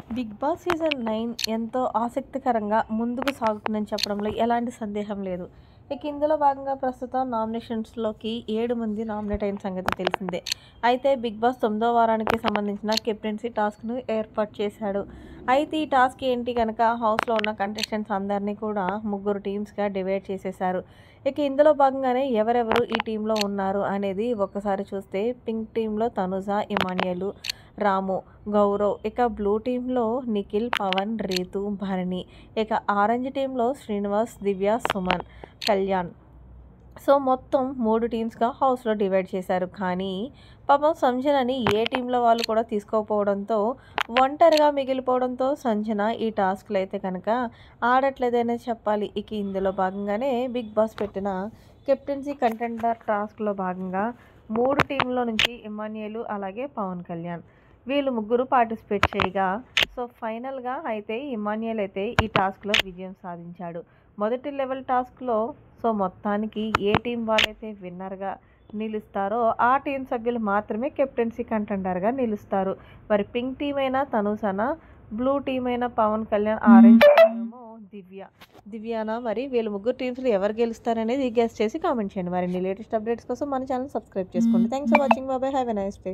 Big boss season 9 ఎంతో ఆసక్తికరంగా ముందుకు సాగుతుందని చెప్పడంలో ఎలాంటి సందేహం లేదు. ఇక ఇందులో భాగంగా ప్రస్తుతం నామినేషన్స్‌లోకి 7 మంది నామినేట్ అయిన సంగతి తెలిసిందే. అయితే బిగ్ బాస్ 9వ వారానికి సంబంధించిన కెప్టెన్సీ టాస్క్‌ను ఏర్పాటు చేశాడు. అయితే ఈ టాస్క్ ఏంటి గనక హౌస్‌లో ఉన్న కంటెస్టెంట్స్ అందరినీ కూడా 3 టీమ్స్‌గా డివైడ్ చేసేశారు. ఇక ఇందులో భాగంగానే ఎవరెవరు ఈ టీంలో ఉన్నారు అనేది ఒక్కసారి చూస్తే పింక్ టీంలో తనుజ, ఇమాన్యుయల్, రాము, గౌరవ్, ఇక బ్లూ టీంలో నిఖిల్, పవన్, రీతు, భరణి, ఇక ఆరెంజ్ టీంలో శ్రీనివాస్, దివ్య, సుమన్, కళ్యాణ్. సో మొత్తం 3 టీమ్స్‌గా హౌస్‌లో డివైడ్ చేశారు. కానీ పాపం సంజనని ఏ టీంలో వాళ్ళు కూడా తీసుకోకపోవడంతో ఒంటరిగా మిగిలిపోవడంతో సంజన ఈ టాస్క్‌లో అయితే కనుక ఆడట్లేదనే చెప్పాలి. ఇక ఇందులో భాగంగానే బిగ్ బాస్ పెట్టిన కెప్టెన్సీ కంటెండర్ టాస్క్‌లో భాగంగా 3 టీంలో నుంచి ఇమాన్యుయల్ అలాగే పవన్ కళ్యాణ్ వీళ్ళు ముగ్గురు పార్టిసిపేట్ చేయగా సో ఫైనల్‌గా అయితే ఇమాన్యుయల్ అయితే ఈ టాస్క్‌లో విజయం సాధించాడు. మొదటి లెవెల్ టాస్క్‌లో సో మొత్తానికి ఏ టీం వాళ్ళైతే విన్నర్‌గా నిలుస్తారో ఆ టీం సభ్యులు మాత్రమే కెప్టెన్సీ కంటెండర్‌గా నిలుస్తారు. మరి పింక్ టీం అయినా తనుజనా, బ్లూ టీం అయినా పవన్ కళ్యాణ్, ఆరెంజ్ టీం ఏమో దివ్యానా మరి వీళ్ళు ముగ్గురు టీమ్స్‌లో ఎవరు గెలుస్తారనేది గెస్ చేసి కామెంట్ చేయండి. మరిన్ని లేటెస్ట్ అప్డేట్స్ కోసం మన ఛానల్ సబ్స్క్రైబ్ చేసుకోండి. Thanks for watching. By by. Have a nice day.